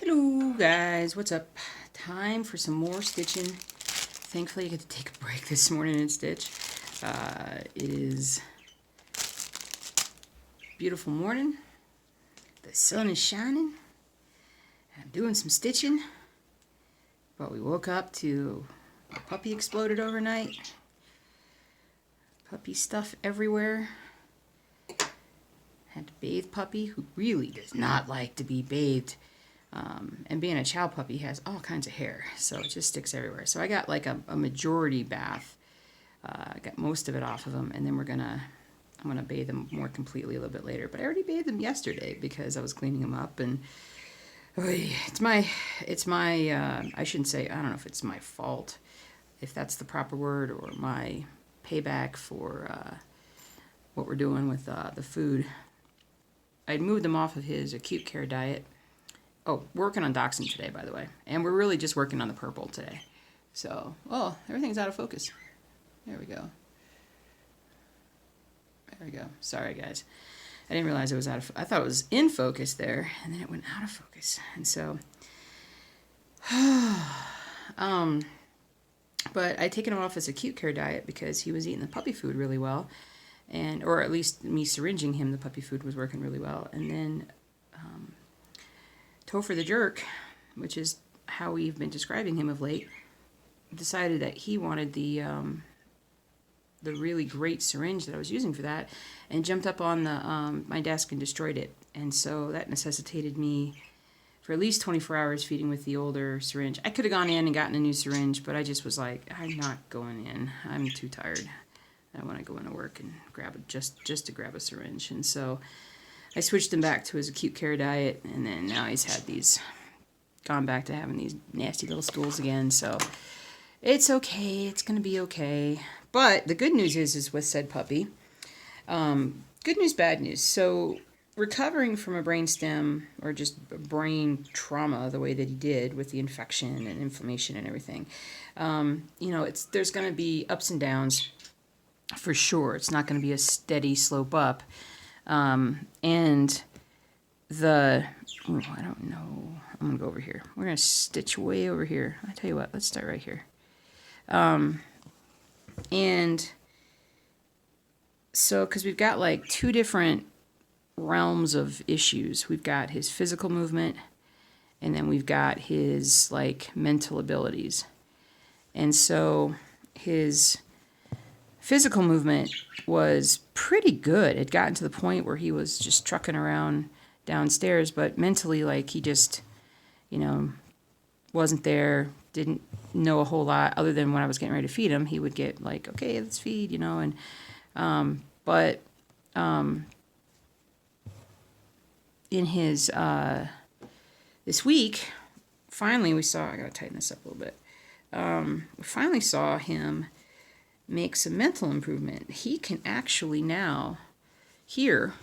Hello guys, what's up? Time for some more stitching. Thankfully I get to take a break this morning and stitch. It is a beautiful morning. The sun is shining. I'm doing some stitching. But we woke up to a puppy exploded overnight. Puppy stuff everywhere. Had to bathe puppy, who really does not like to be bathed. And being a chow puppy has all kinds of hair, so it just sticks everywhere. So I got like a majority bath. I got most of it off of him, and then I'm gonna bathe him more completely a little bit later. But I already bathed him yesterday because I was cleaning him up, and it's my I shouldn't say, I don't know if it's my fault, if that's the proper word, or my payback for what we're doing with the food. I'd moved him off of his acute care diet. Oh, working on Dachsund today, by the way. And we're really just working on the purple today. So, oh, everything's out of focus. There we go. There we go. Sorry, guys. I didn't realize it was out of I thought it was in focus there, and then it went out of focus. And so, but I'd taken him off his acute care diet because he was eating the puppy food really well. Or at least me syringing him, the puppy food was working really well. And then Topher the jerk, which is how we've been describing him of late, decided that he wanted the really great syringe that I was using for that, and jumped up on my desk and destroyed it. And so that necessitated me for at least 24 hours feeding with the older syringe. I could have gone in and gotten a new syringe, but I just was like, I'm not going in. I'm too tired. I want to go into work and grab just to grab a syringe. And so I switched him back to his acute care diet, and then now he's gone back to having these nasty little stools again. So it's okay. It's going to be okay. But the good news is with said puppy, good news, bad news. So recovering from a brainstem or just brain trauma the way that he did with the infection and inflammation and everything, there's going to be ups and downs for sure. It's not going to be a steady slope up. I don't know. I'm going to go over here. We're going to stitch way over here. I tell you what, let's start right here. And so, because we've got like two different realms of issues. We've got his physical movement, and then we've got his like mental abilities. And so his physical movement was pretty good. It gotten to the point where he was just trucking around downstairs, but mentally, like, he just, wasn't there, didn't know a whole lot, other than when I was getting ready to feed him, he would get like, okay, let's feed, but in his, this week, finally I gotta tighten this up a little bit, we finally saw him make some mental improvement. He can actually now hear.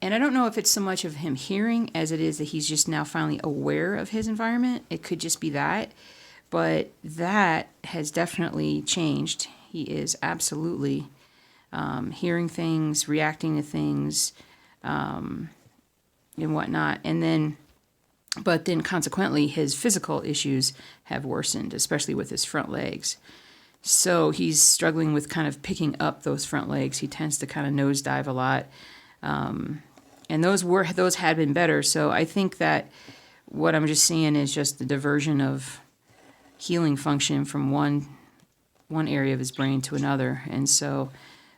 And I don't know if it's so much of him hearing as it is that he's just now finally aware of his environment. It could just be that. But that has definitely changed. He is absolutely hearing things, reacting to things, and whatnot. But then consequently, his physical issues have worsened, especially with his front legs. So he's struggling with kind of picking up those front legs. He tends to kind of nosedive a lot. And those had been better. So I think that what I'm just seeing is just the diversion of healing function from one area of his brain to another. And so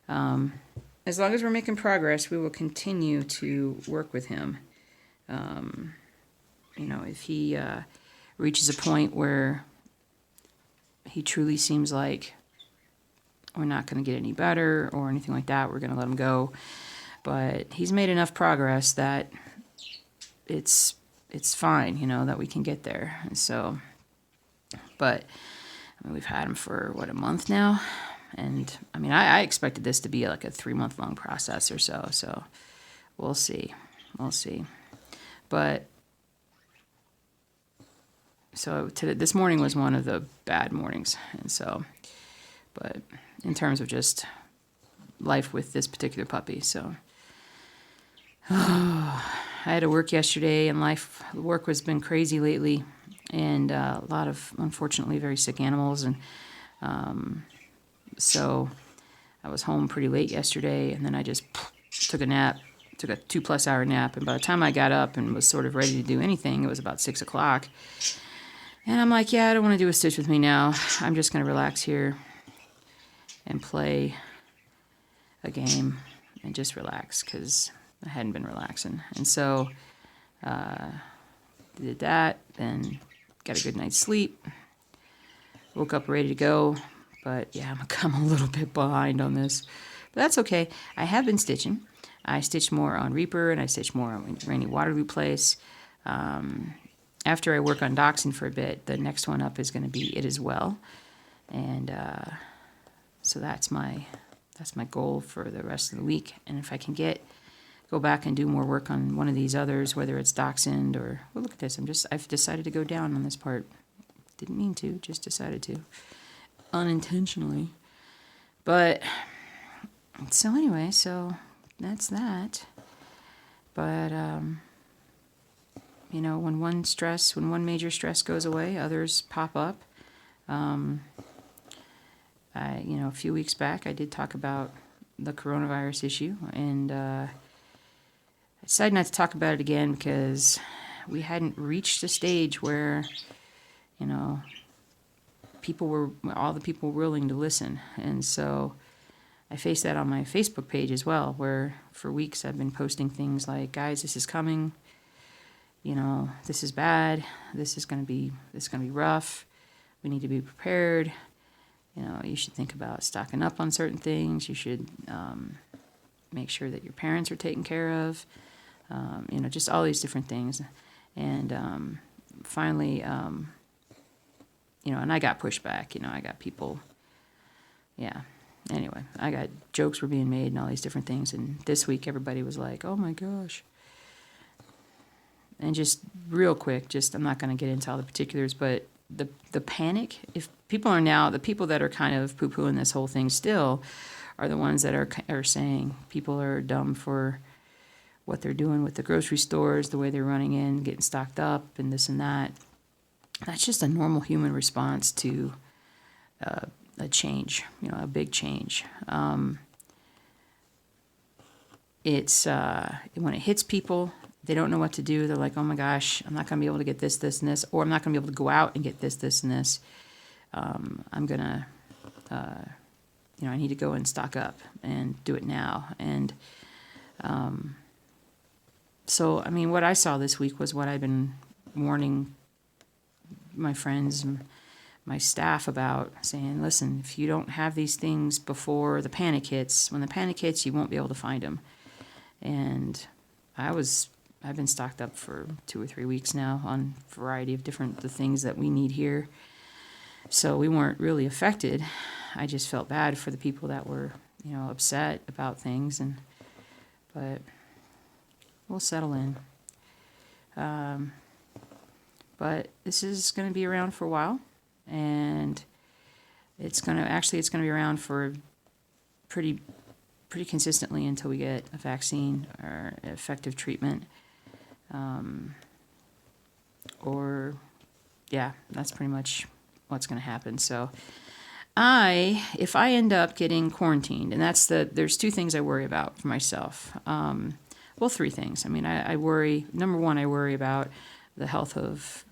as long as we're making progress, we will continue to work with him. If he reaches a point where he truly seems like we're not going to get any better or anything like that, we're going to let him go. But he's made enough progress that it's fine, that we can get there. And so, but we've had him for a month now, and I expected this to be like a 3-month long process or so. So we'll see. But so this morning was one of the bad mornings, and so, but in terms of just life with this particular puppy, so I I had to work yesterday, and work has been crazy lately, and a lot of, unfortunately, very sick animals, and so I was home pretty late yesterday, and then I just took a nap, took a 2+ hour nap, and by the time I got up and was sort of ready to do anything, it was about 6 o'clock. And I'm like, yeah, I don't want to do a stitch with me now. I'm just going to relax here and play a game and just relax, because I hadn't been relaxing. And so did that, then got a good night's sleep, woke up ready to go. But yeah, I'm a little bit behind on this. But that's okay. I have been stitching. I stitched more on Reaper, and I stitched more on Rainy Waterloo Place. After I work on Dachshund for a bit, the next one up is going to be It As Well. And so that's my goal for the rest of the week. And if I can go back and do more work on one of these others, whether it's Dachshund or, well, look at this. I've decided to go down on this part. Didn't mean to, just decided to. Unintentionally. But so anyway, so that's that. But when one major stress goes away, others pop up. A few weeks back I did talk about the coronavirus issue, and I decided not to talk about it again because we hadn't reached a stage where all the people were willing to listen. And so I faced that on my Facebook page as well, where for weeks I've been posting things like, guys, this is coming, this is bad, this is going to be rough, we need to be prepared, you should think about stocking up on certain things, you should make sure that your parents are taken care of, just all these different things. And finally, and I got pushback, I got people, anyway, I got jokes were being made and all these different things. And this week, everybody was like, oh my gosh. And just real quick, I'm not going to get into all the particulars, but the panic, if people are now, the people that are kind of poo-pooing this whole thing still are the ones that are saying people are dumb for what they're doing with the grocery stores, the way they're running in, getting stocked up, and this and that. That's just a normal human response to a change, a big change. It's when it hits people, they don't know what to do. They're like, oh my gosh, I'm not going to be able to get this, this, and this, or I'm not going to be able to go out and get this, this, and this. I'm going to, I need to go and stock up and do it now. And so, what I saw this week was what I've been warning my friends and my staff about, saying, listen, if you don't have these things before the panic hits, when the panic hits, you won't be able to find them. And I've been stocked up for 2 or 3 weeks now on a variety of the things that we need here. So we weren't really affected. I just felt bad for the people that were, upset about things, but we'll settle in. But this is going to be around for a while, and it's going to be around for pretty consistently until we get a vaccine or effective treatment. That's pretty much what's going to happen. So if I end up getting quarantined, and there's 2 things I worry about for myself. 3 things. I worry, number 1, I worry about the health of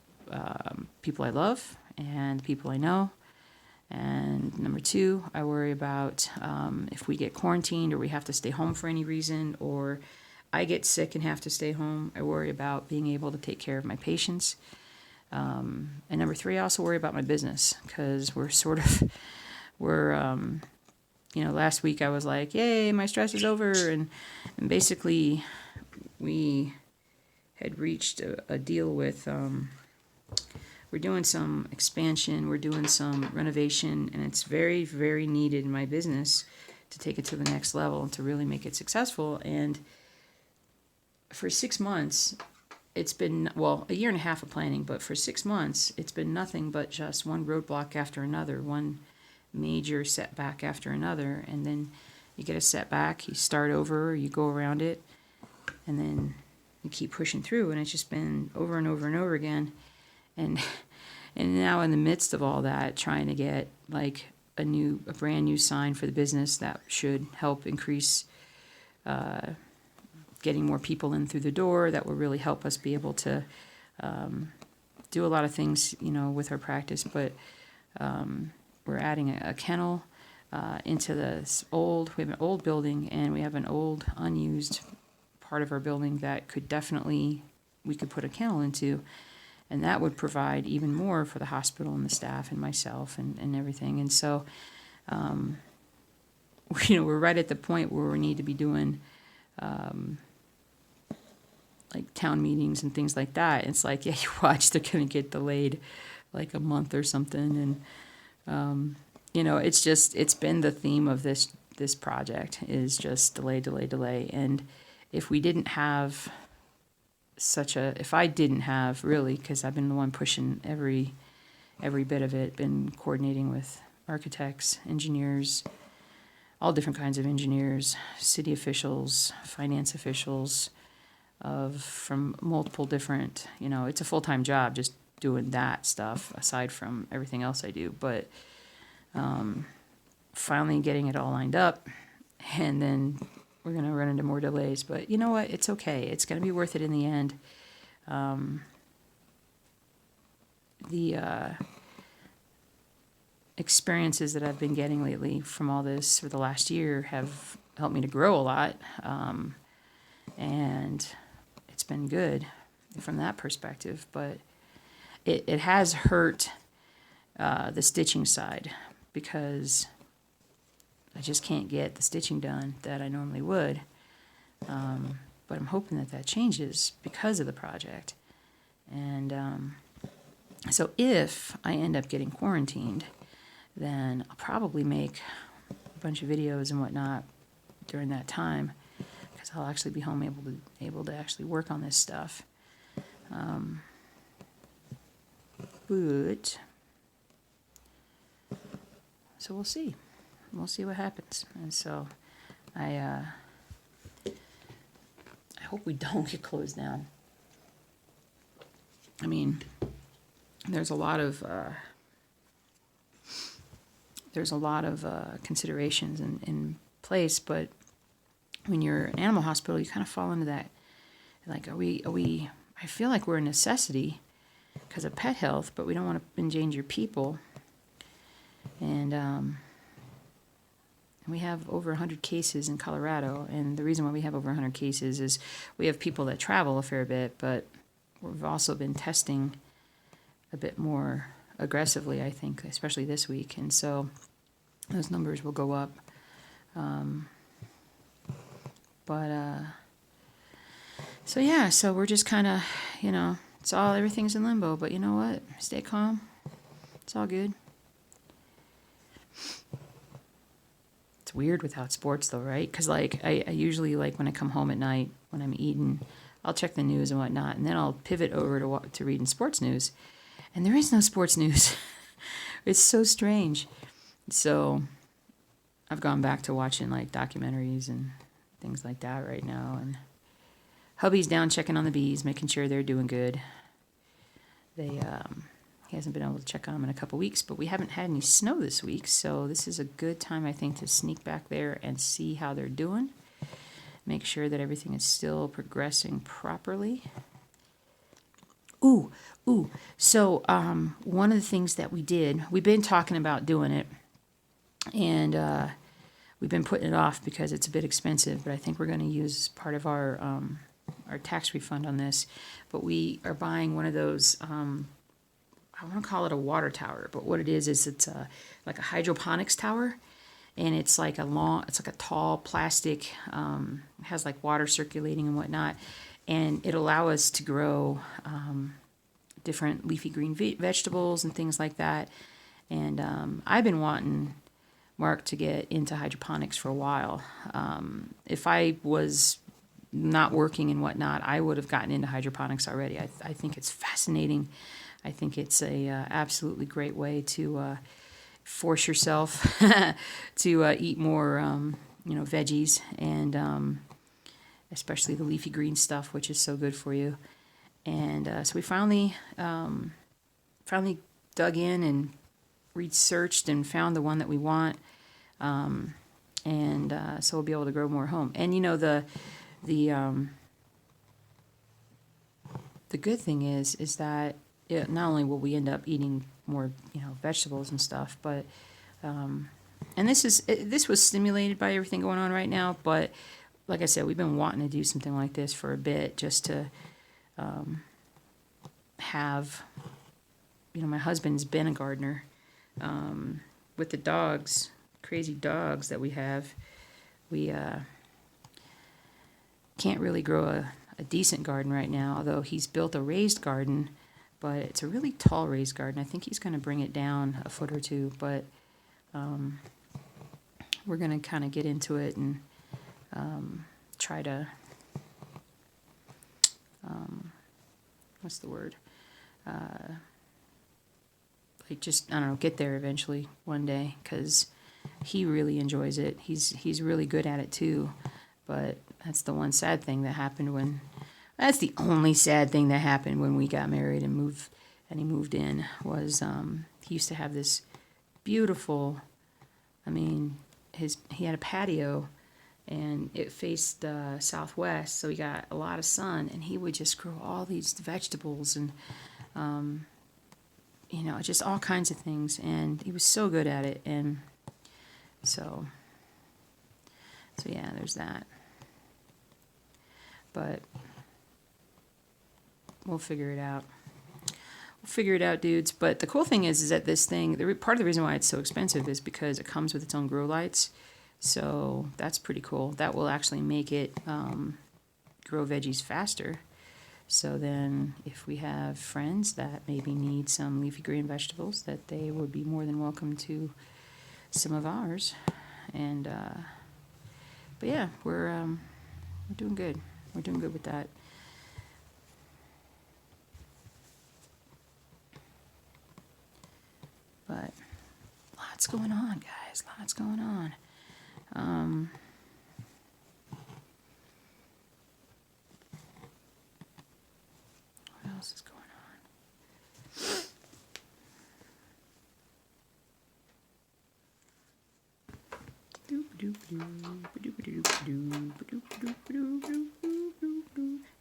people I love and people I know. And number 2, I worry about if we get quarantined or we have to stay home for any reason, or I get sick and have to stay home, I worry about being able to take care of my patients. And number 3, I also worry about my business, because last week I was like, yay, my stress is over. And basically we had reached a deal with, we're doing some expansion, we're doing some renovation, and it's very, very needed in my business to take it to the next level and to really make it successful. And for 6 months, it's been, a year and a half of planning, but for 6 months, it's been nothing but just one roadblock after another, one major setback after another. And then you get a setback, you start over, you go around it, and then, keep pushing through. And it's just been over and over and over again. And and now in the midst of all that, trying to get like a brand new sign for the business that should help increase getting more people in through the door, that will really help us be able to do a lot of things, with our practice. But we're adding a kennel into we have an old building, and we have an old unused part of our building that we could put a kennel into, and that would provide even more for the hospital and the staff and myself and everything. And so, we're right at the point where we need to be doing like town meetings and things like that. It's like, yeah, you watch, they're going to get delayed like a month or something. And, it's been the theme of this project is just delay, delay, delay. And if I didn't have really, because I've been the one pushing every bit of it, been coordinating with architects, engineers, all different kinds of engineers, city officials, finance officials, from multiple different, it's a full-time job just doing that stuff aside from everything else I do. But finally getting it all lined up, and then we're going to run into more delays. But you know what? It's okay. It's going to be worth it in the end. The experiences that I've been getting lately from all this for the last year have helped me to grow a lot. And it's been good from that perspective, but it has hurt the stitching side, because I just can't get the stitching done that I normally would. But I'm hoping that changes because of the project. And so if I end up getting quarantined, then I'll probably make a bunch of videos and whatnot during that time, because I'll actually be home able to actually work on this stuff. But so we'll see. We'll see what happens. And so I hope we don't get closed down. I mean, there's a lot of considerations in place, but when you're an animal hospital, you kind of fall into that. Like, are we? I feel like we're a necessity because of pet health, but we don't want to endanger people. And we have over 100 cases in Colorado, and the reason why we have over 100 cases is we have people that travel a fair bit, but we've also been testing a bit more aggressively, I think, especially this week, and so those numbers will go up. So we're just kind of, everything's in limbo, but you know what? Stay calm. It's all good. It's weird without sports, though, right? Because, I usually, when I come home at night, when I'm eating, I'll check the news and whatnot, and then I'll pivot over to reading sports news. And there is no sports news. It's so strange. So I've gone back to watching, documentaries and things like that right now. And hubby's down checking on the bees, making sure they're doing good. He hasn't been able to check on them in a couple weeks, but we haven't had any snow this week, so this is a good time, I think, to sneak back there and see how they're doing. Make sure that everything is still progressing properly. So one of the things that we've been talking about doing it, and we've been putting it off because it's a bit expensive, but I think we're going to use part of our tax refund on this. But we are buying one of those, I want to call it a water tower, but what it is it's like a hydroponics tower, and it's like a tall plastic, has water circulating and whatnot, and it'll allow us to grow different leafy green vegetables and things like that. And I've been wanting Mark to get into hydroponics for a while. If I was not working and whatnot, I would have gotten into hydroponics already. I think it's fascinating. I think it's a absolutely great way to force yourself to eat more, veggies, and especially the leafy green stuff, which is so good for you. And so we finally dug in and researched and found the one that we want. So we'll be able to grow more home. And the good thing is that not only will we end up eating more vegetables and stuff, but and this was stimulated by everything going on right now. But like I said, we've been wanting to do something like this for a bit, just to have. My husband's been a gardener. With the dogs, crazy dogs that we have, we can't really grow a decent garden right now, although he's built a raised garden, but it's a really tall raised garden. I think he's going to bring it down a foot or two, but we're going to kind of get into it and try to, what's the word? I don't know, get there eventually one day, because he really enjoys it. He's really good at it too, but that's the one sad thing that happened that's the only sad thing that happened when we got married and he moved in, was he used to have this beautiful, he had a patio and it faced southwest, so he got a lot of sun, and he would just grow all these vegetables and just all kinds of things, and he was so good at it. And so yeah, there's that. But we'll figure it out. Dudes. But the cool thing is that this thing, part of the reason why it's so expensive is because it comes with its own grow lights. So that's pretty cool. That will actually make it grow veggies faster. So then if we have friends that maybe need some leafy green vegetables, that they would be more than welcome to some of ours. And but yeah, we're doing good. We're doing good with that. But lots going on, guys. Lots going on. What else is going on?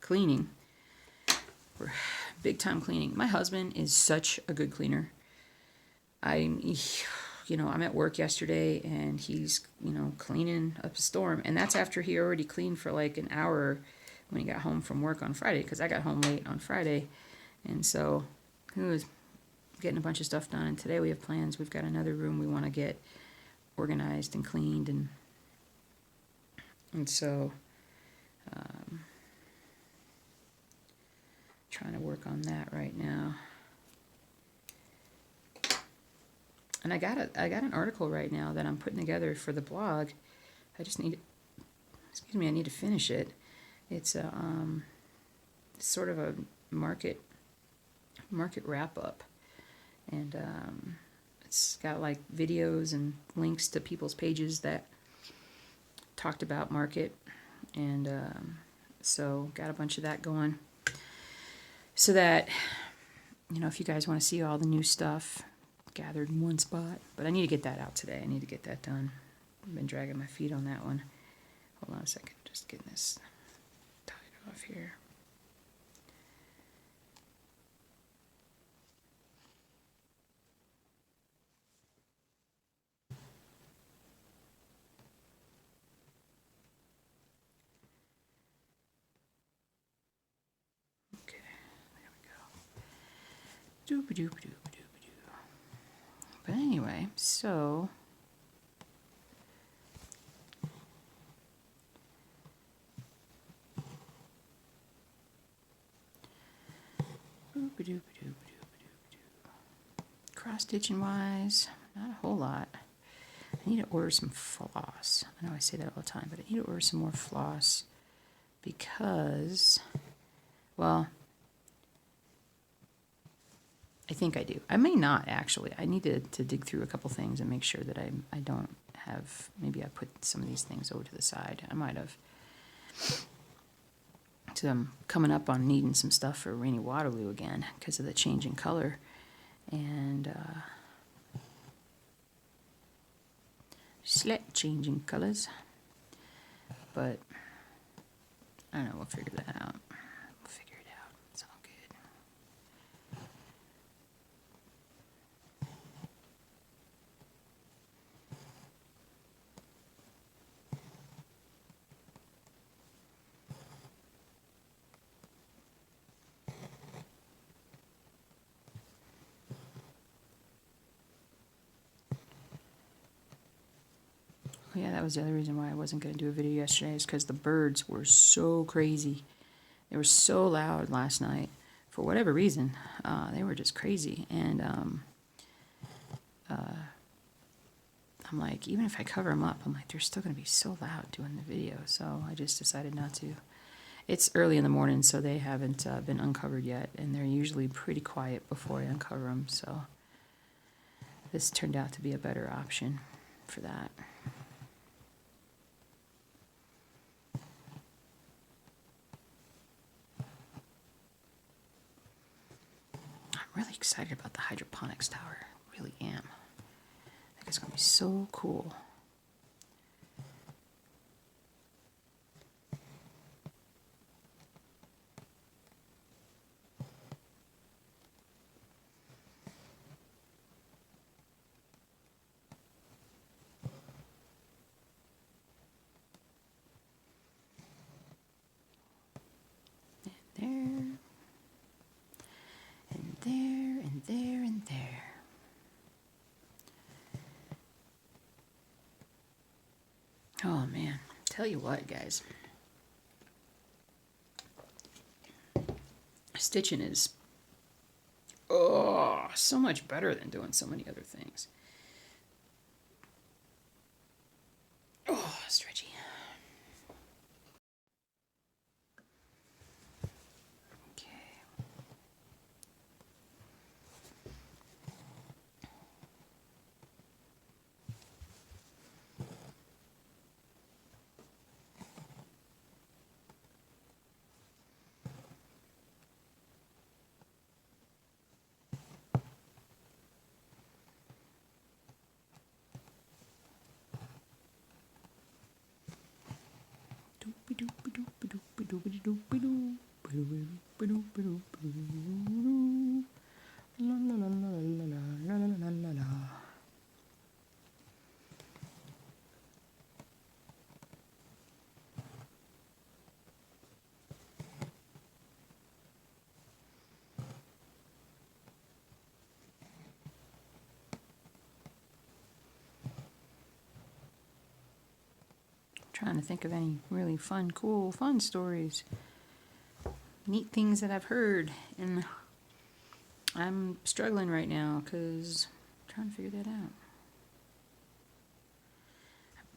Cleaning. We're big time cleaning. My husband is such a good cleaner. I'm at work yesterday and he's, cleaning up a storm. And that's after he already cleaned for like an hour when he got home from work on Friday, because I got home late on Friday. And so he was getting a bunch of stuff done. And today we have plans. We've got another room we want to get organized and cleaned. And so trying to work on that right now. And I got an article right now that I'm putting together for the blog. I just need, I need to finish it. It's a sort of a market wrap up, and it's got like videos and links to people's pages that talked about market, and so got a bunch of that going, so that if you guys want to see all the new stuff gathered in one spot. But I need to get that out today. I need to get that done. I've been dragging my feet on that one. Hold on a second, just getting this tied off here. Okay, there we go. Doop-a-doop-a-doop-a-doop. But anyway, so cross-stitching wise, not a whole lot. I need to order some floss. I know I say that all the time, but I need to order some more floss because, well, I think I do. I may not, actually. I need to dig through a couple things and make sure that I don't have, maybe I put some of these things over to the side. I might have. So I'm coming up on needing some stuff for Rainy Waterloo again because of the change in color. And slight change in colors. But I don't know, we'll figure that out. We'll figure it out. It's all good. Yeah, that was the other reason why I wasn't going to do a video yesterday, is because the birds were so crazy. They were so loud last night. For whatever reason, they were just crazy. And I'm like, even if I cover them up, I'm like, they're still going to be so loud doing the video. So I just decided not to. It's early in the morning, so they haven't been uncovered yet. And they're usually pretty quiet before I uncover them. So this turned out to be a better option for that. I'm really excited about the hydroponics tower. I really am. I think it's going to be so cool. There, and there, and there, and there. Oh man, tell you what, guys. Stitching is so much better than doing so many other things. Oh, stretchy. Okay. Trying to think of any really fun, cool, fun stories. Neat things that I've heard. And I'm struggling right now because I'm trying to figure that out.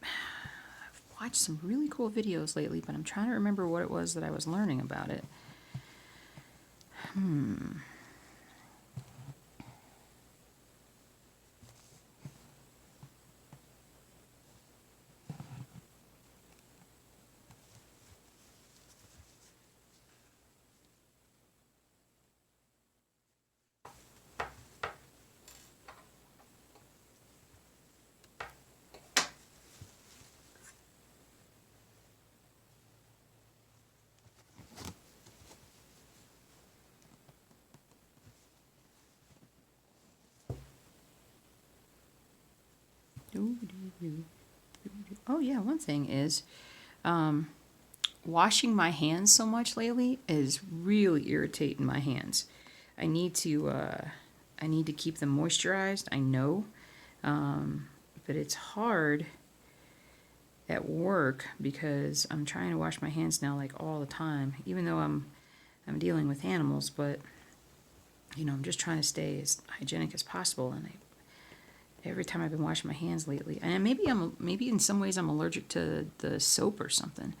I've watched some really cool videos lately, but I'm trying to remember what it was that I was learning about it. Oh yeah, one thing is washing my hands so much lately is really irritating my hands. I need to keep them moisturized, I know, but it's hard at work because I'm trying to wash my hands now like all the time, even though I'm dealing with animals. But you know, I'm just trying to stay as hygienic as possible, and every time I've been washing my hands lately, and maybe in some ways I'm allergic to the soap or something.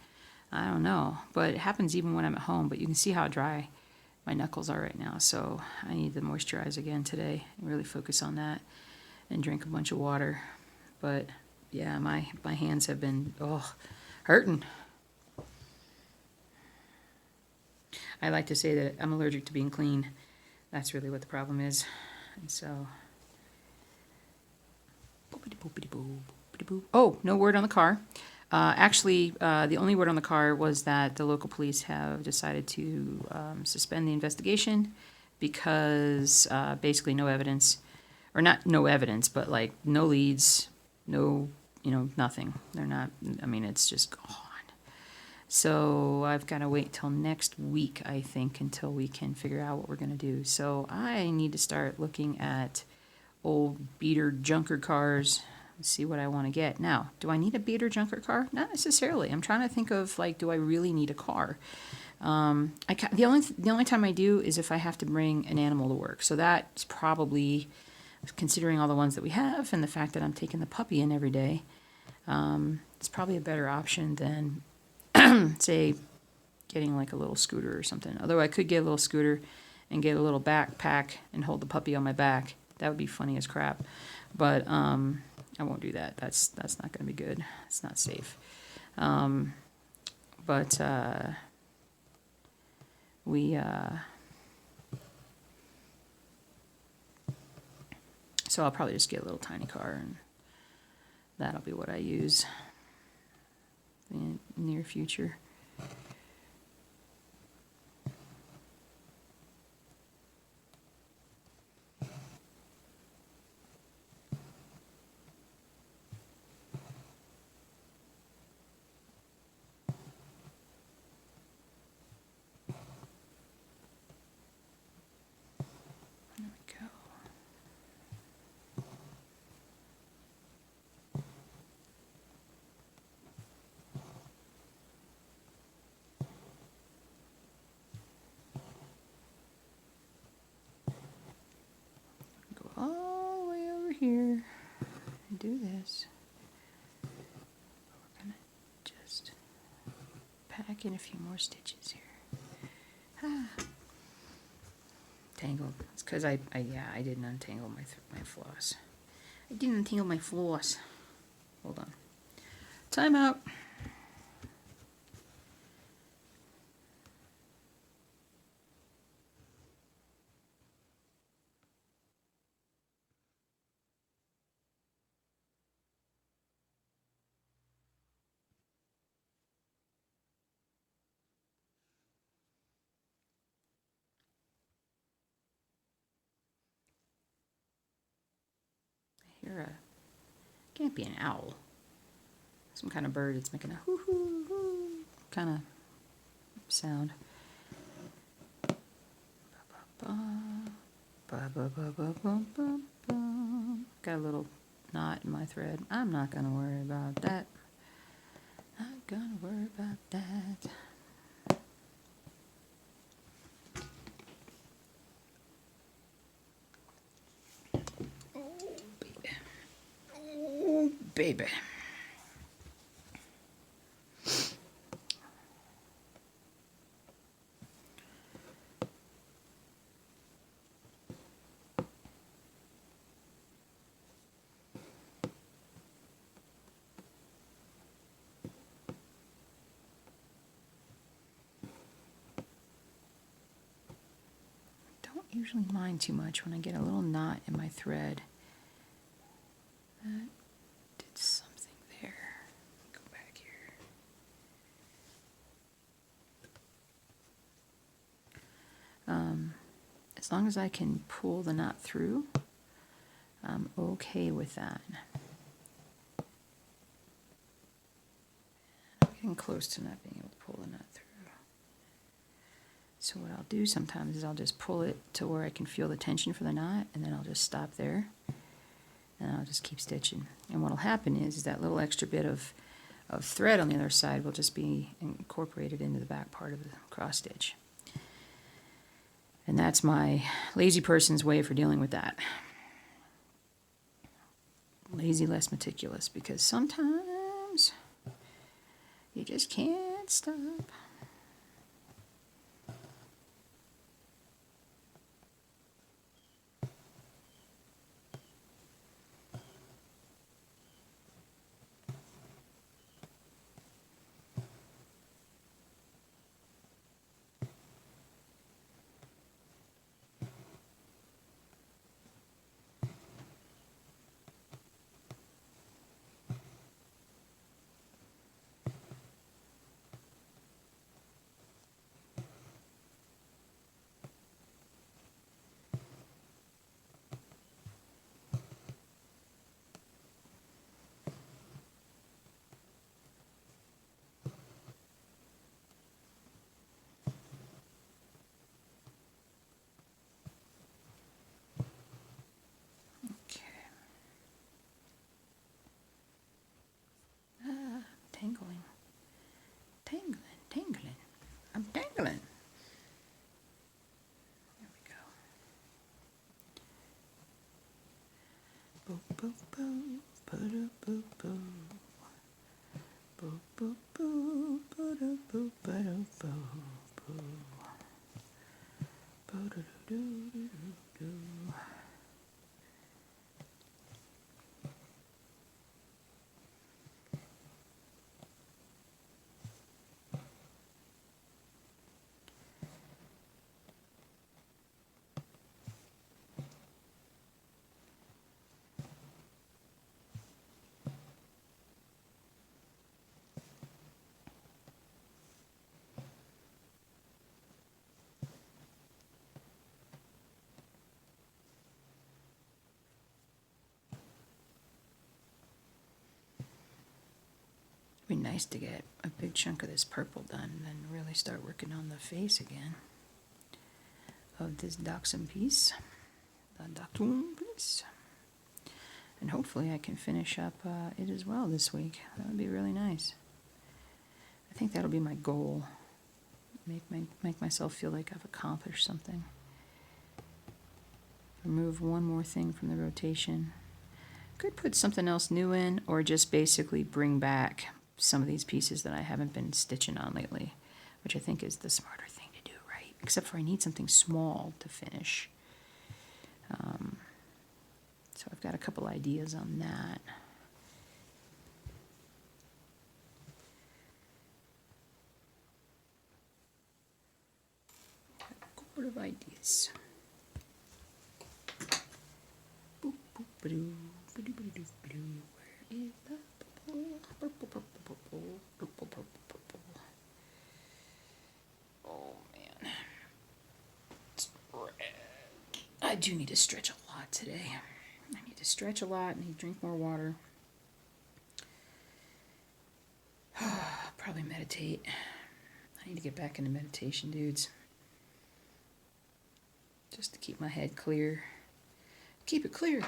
I don't know, but it happens even when I'm at home. But you can see how dry my knuckles are right now, so I need to moisturize again today and really focus on that and drink a bunch of water. But yeah, my hands have been hurting. I like to say that I'm allergic to being clean. That's really what the problem is. And so, oh, no word on the car. Actually, the only word on the car was that the local police have decided to suspend the investigation because basically no evidence, or not no evidence, but like no leads, no, nothing. They're not, I mean, it's just gone. So I've got to wait till next week, I think, until we can figure out what we're going to do. So I need to start looking at old beater junker cars and see what I want to get. Now, do I need a beater junker car? Not necessarily. I'm trying to think of, like, do I really need a car? The only time I do is if I have to bring an animal to work. So that's probably, considering all the ones that we have and the fact that I'm taking the puppy in every day, it's probably a better option than say getting like a little scooter or something. Although I could get a little scooter and get a little backpack and hold the puppy on my back. That would be funny as crap. But I won't do that. That's not going to be good. It's not safe. But so I'll probably just get a little tiny car, and that'll be what I use in the near future. All the way over here and do this. We're gonna just pack in a few more stitches here. Tangled. It's because I didn't untangle my floss. I didn't untangle my floss. Hold on. Time out. Can't be an owl. Some kind of bird. It's making a hoo hoo hoo kind of sound. Got a little knot in my thread. I'm not gonna worry about that. Not gonna worry about that. Baby. Don't usually mind too much when I get a little knot in my thread. That did something there. Go back here. As long as I can pull the knot through, I'm okay with that. I'm getting close to not being able to pull the knot through. So what I'll do sometimes is I'll just pull it to where I can feel the tension for the knot, and then I'll just stop there, and I'll just keep stitching. And what'll happen is that little extra bit of thread on the other side will just be incorporated into the back part of the cross stitch. And that's my lazy person's way for dealing with that. Lazy, less meticulous, because sometimes you just can't stop. Be nice to get a big chunk of this purple done and then really start working on the face again of this Dachshund piece, the Dachshund piece. And hopefully I can finish up it as well this week. That would be really nice. I think that'll be my goal. Make myself feel like I've accomplished something. Remove one more thing from the rotation. Could put something else new in, or just basically bring back some of these pieces that I haven't been stitching on lately, which I think is the smarter thing to do, right? Except for I need something small to finish. So I've got a couple ideas on that. A couple of ideas. Boop, boop, ba-doo, ba-doo, ba-doo, ba-doo. Where is the purple? Purple, purple, purple, purple, purple, purple. Oh man. I do need to stretch a lot today. I need to stretch a lot. I need to drink more water. Probably meditate. I need to get back into meditation, dudes. Just to keep my head clear. Keep it clear.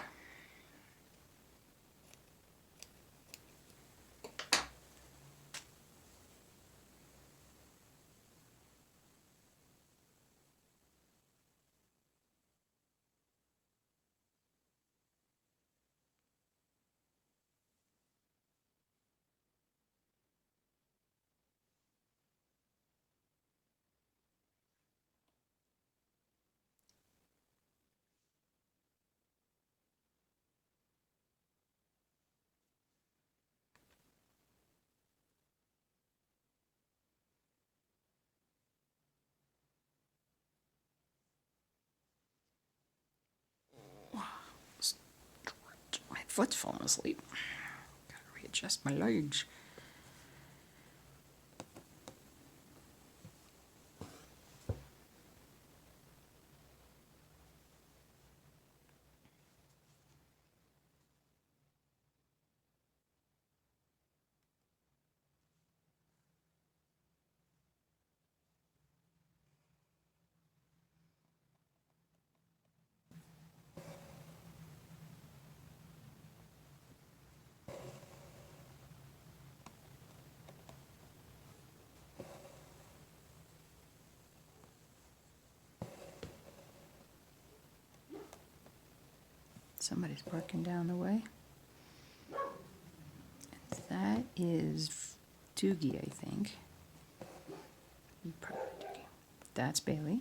My foot's falling asleep. Gotta readjust my legs. Somebody's barking down the way. That is Doogie, I think. Probably Doogie. That's Bailey.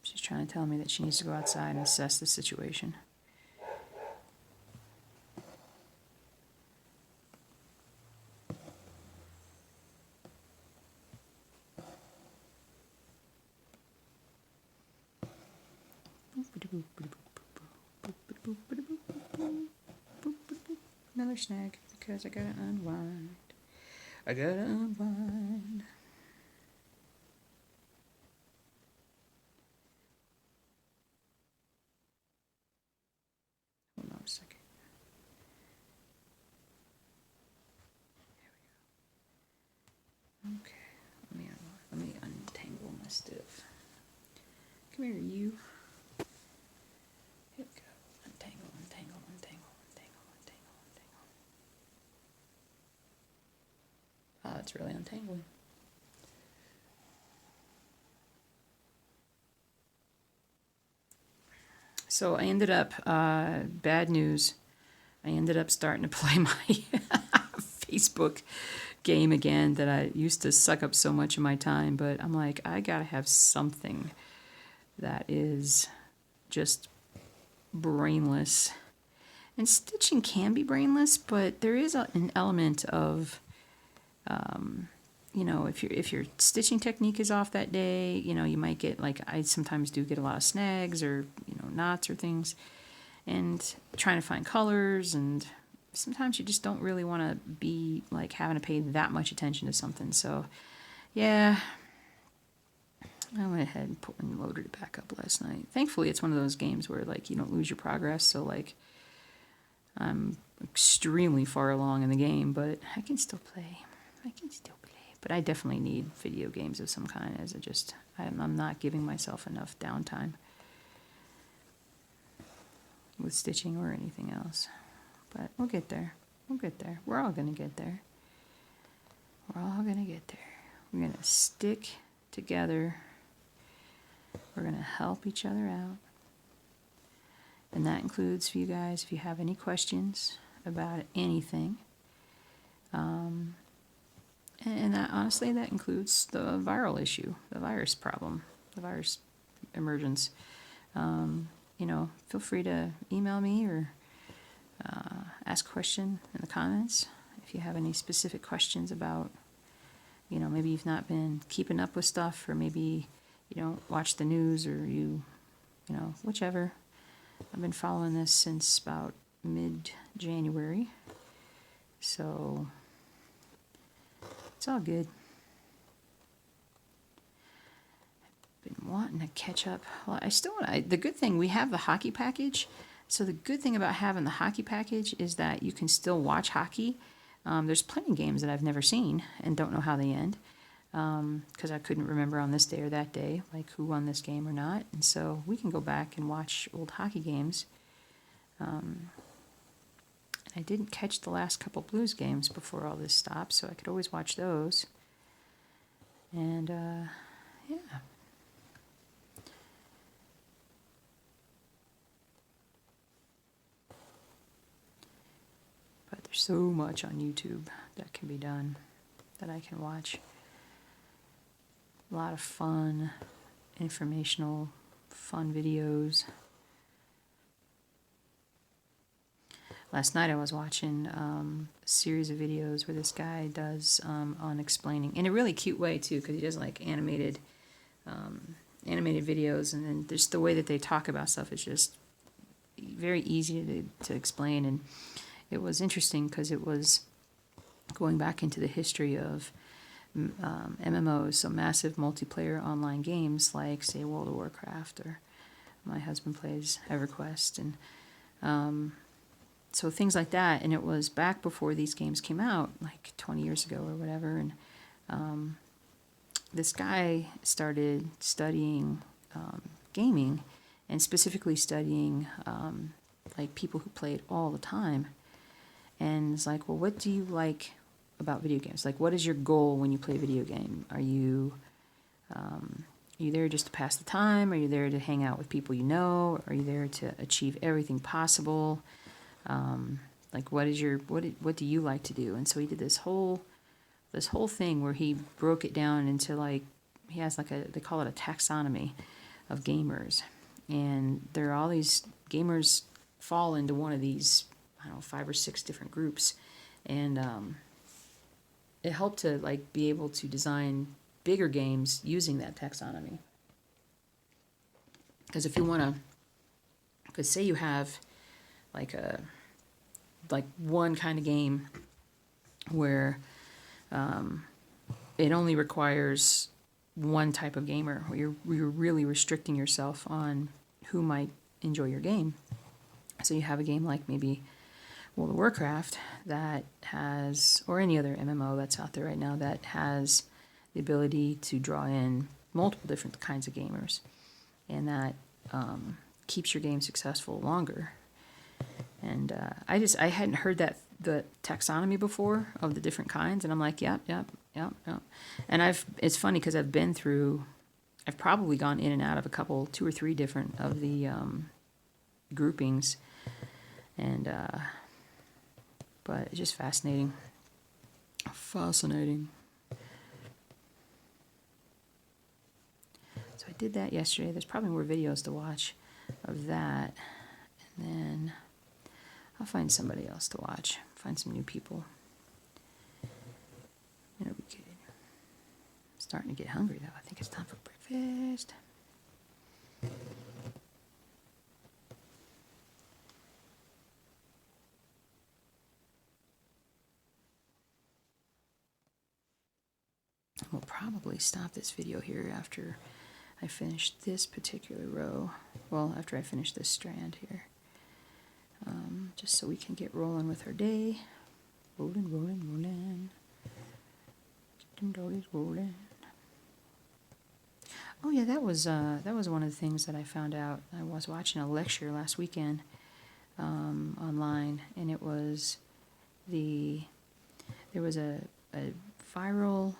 She's trying to tell me that she needs to go outside and assess the situation. Another snag because I gotta unwind. I gotta unwind. Hold on a second. There we go. Okay, let me untangle my stuff. Come here, you. Here we go. Untangle, untangle, untangle, untangle, untangle, untangle. Oh, it's really untangling. So I ended up, bad news, I ended up starting to play my Facebook game again that I used to suck up so much of my time, but I'm like, I gotta have something that is just brainless. And stitching can be brainless, but there is an element of, if your stitching technique is off that day, you might get, like, I sometimes do get a lot of snags or, knots or things, and trying to find colors, and sometimes you just don't really want to be, like, having to pay that much attention to something. So, yeah, I went ahead and loaded it back up last night. Thankfully, it's one of those games where, like, you don't lose your progress, so, like, I'm extremely far along in the game, but I can still play. But I definitely need video games of some kind, as I'm not giving myself enough downtime with stitching or anything else. But we'll get there. We're all going to get there. We're going to stick together. We're going to help each other out. And that includes, for you guys, if you have any questions about anything. And that, honestly, that includes the viral issue, the virus problem, the virus emergence. Feel free to email me or ask a question in the comments if you have any specific questions about, maybe you've not been keeping up with stuff, or maybe you don't watch the news, or whichever. I've been following this since about mid-January, so it's all good. I've been wanting to catch up. Well, the good thing, we have the hockey package. So the good thing about having the hockey package is that you can still watch hockey. There's plenty of games that I've never seen and don't know how they end, because I couldn't remember on this day or that day, like, who won this game or not. And so we can go back and watch old hockey games. I didn't catch the last couple Blues games before all this stopped, so I could always watch those. And, yeah. But there's so much on YouTube that can be done, that I can watch. A lot of fun, informational, fun videos. Last night I was watching a series of videos where this guy does on explaining, in a really cute way too, because he does, like, animated videos, and then just the way that they talk about stuff is just very easy to explain. And it was interesting because it was going back into the history of MMOs, so massive multiplayer online games like, say, World of Warcraft, or my husband plays EverQuest, and so things like that. And it was back before these games came out, like 20 years ago or whatever. And this guy started studying gaming, and specifically studying like people who played all the time. And it's like, well, what do you like about video games? Like, what is your goal when you play a video game? Are you there just to pass the time? Are you there to hang out with people you know? Are you there to achieve everything possible? Like, what do you like to do? And so he did this whole thing where he broke it down into, like, he has like they call it a taxonomy of gamers, and there are all these gamers fall into one of these, I don't know, 5 or 6 different groups, and it helped to, like, be able to design bigger games using that taxonomy. Because if you want to, because say you have like one kind of game where it only requires one type of gamer, where you're really restricting yourself on who might enjoy your game. So you have a game like maybe World of Warcraft that has, or any other MMO that's out there right now, that has the ability to draw in multiple different kinds of gamers, and that keeps your game successful longer. And I hadn't heard the taxonomy before of the different kinds, and I'm like, yep. And it's funny because I've probably gone in and out of a couple, 2 or 3 different of the groupings, and but it's just fascinating. Fascinating. So I did that yesterday. There's probably more videos to watch of that, and then I'll find somebody else to watch. Find some new people. It'll be good. I'm starting to get hungry though. I think it's time for breakfast. We'll probably stop this video here after I finish this particular row. Well, after I finish this strand here. Just so we can get rolling with our day. Rolling, rolling, rolling. Rolling. Oh yeah, that was one of the things that I found out. I was watching a lecture last weekend online, and it was there was a viral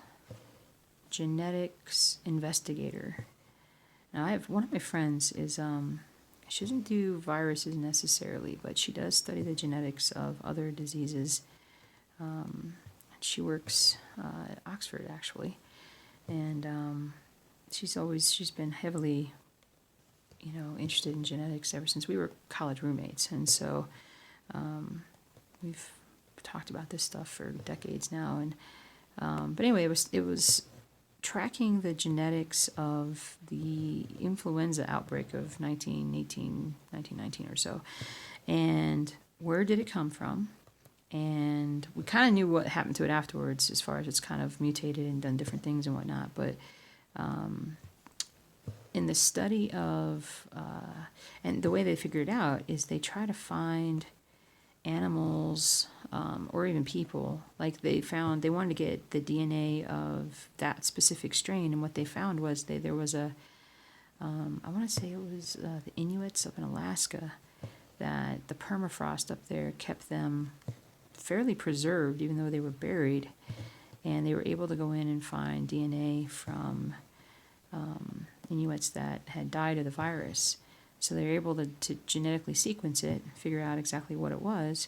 genetics investigator. Now I have one of my friends is she doesn't do viruses necessarily, but she does study the genetics of other diseases. She works at Oxford actually, and she's been heavily, interested in genetics ever since we were college roommates, and so we've talked about this stuff for decades now. And but anyway, it was tracking the genetics of the influenza outbreak of 1919 or so, and where did it come from. And we kind of knew what happened to it afterwards, as far as it's kind of mutated and done different things and whatnot. But in the study of, and the way they figure it out is they try to find animals or even people. Like they wanted to get the DNA of that specific strain, and what they found was there was I want to say it was the Inuits up in Alaska, that the permafrost up there kept them fairly preserved, even though they were buried, and they were able to go in and find DNA from Inuits that had died of the virus. So they were able to genetically sequence it, figure out exactly what it was,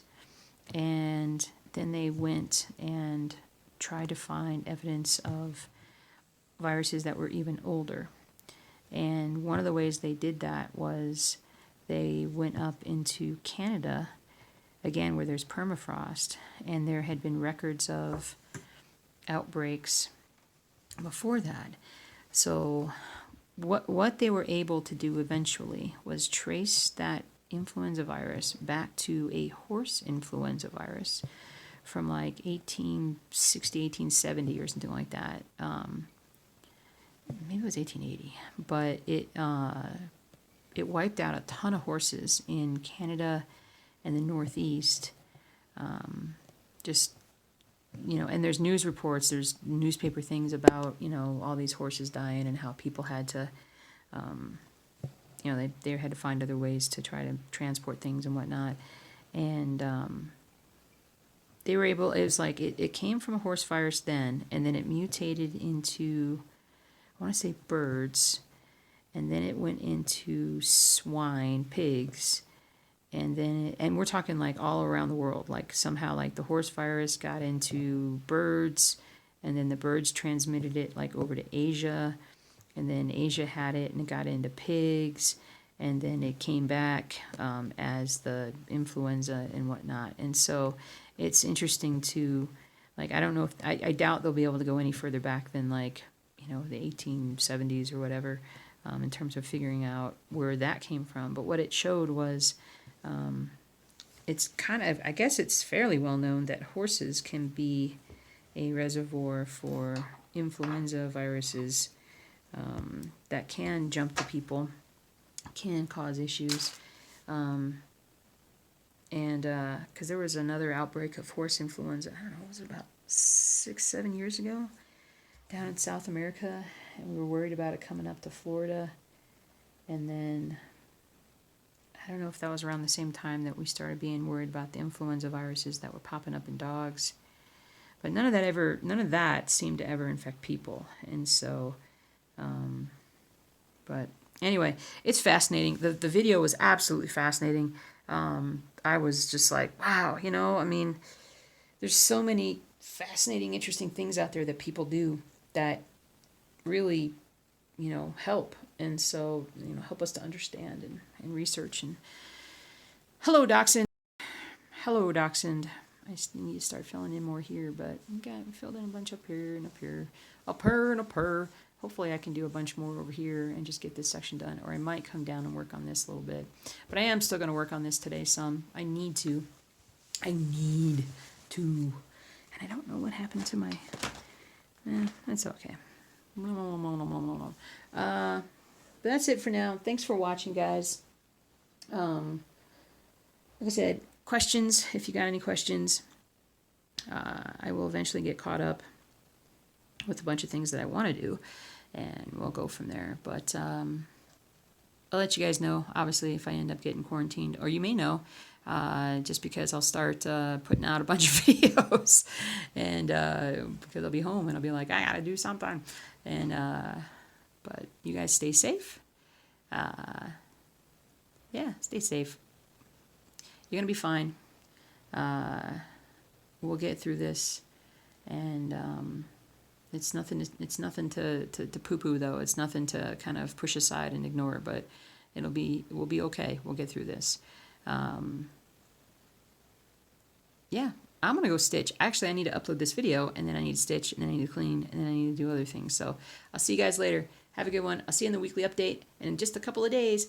and then they went and tried to find evidence of viruses that were even older. And one of the ways they did that was they went up into Canada, again, where there's permafrost, and there had been records of outbreaks before that. So what they were able to do eventually was trace that influenza virus back to a horse influenza virus from like 1860, 1870 or something like that. Maybe it was 1880, but it wiped out a ton of horses in Canada and the Northeast. And there's news reports, there's newspaper things about, all these horses dying and how people had to, they had to find other ways to try to transport things and whatnot. And they were able, it was like, it came from a horse virus then, and then it mutated into, I want to say birds, and then it went into swine, pigs, and we're talking like all around the world. Like somehow, like the horse virus got into birds, and then the birds transmitted it like over to Asia, and then Asia had it and it got into pigs, and then it came back as the influenza and whatnot. And so it's interesting to, like, I don't know if I doubt they'll be able to go any further back than like the 1870s or whatever, in terms of figuring out where that came from. But what it showed was, it's kind of, I guess it's fairly well known that horses can be a reservoir for influenza viruses that can jump to people, can cause issues. And because there was another outbreak of horse influenza, I don't know, was it about 6-7 years ago down in South America, and we were worried about it coming up to Florida. And then I don't know if that was around the same time that we started being worried about the influenza viruses that were popping up in dogs. But none of that seemed to ever infect people. And so, but Anyway, it's fascinating. The video was absolutely fascinating. I was just like, wow, you know, I mean, there's so many fascinating, interesting things out there that people do that really, you know, help. And so, you know, help us to understand and research. And hello, Dachshund. Hello, Dachshund. I just need to start filling in more here, but okay, I filled in a bunch up here and up here. Up her and up her. Hopefully I can do a bunch more over here and just get this section done. Or I might come down and work on this a little bit. But I am still going to work on this today some. I need to. And I don't know what happened to my... that's okay. But that's it for now. Thanks for watching, guys. Like I said, questions, if you got any questions, I will eventually get caught up with a bunch of things that I want to do, and we'll go from there. But I'll let you guys know, obviously, if I end up getting quarantined, or you may know, just because I'll start putting out a bunch of videos, and because I'll be home and I'll be like, I gotta do something. And but you guys stay safe. Yeah, stay safe. You're gonna be fine. We'll get through this, and it's nothing. It's nothing to poo-poo, though. It's nothing to kind of push aside and ignore. But we'll be okay. We'll get through this. Yeah, I'm gonna go stitch. Actually, I need to upload this video, and then I need to stitch, and then I need to clean, and then I need to do other things. So I'll see you guys later. Have a good one. I'll see you in the weekly update in just a couple of days.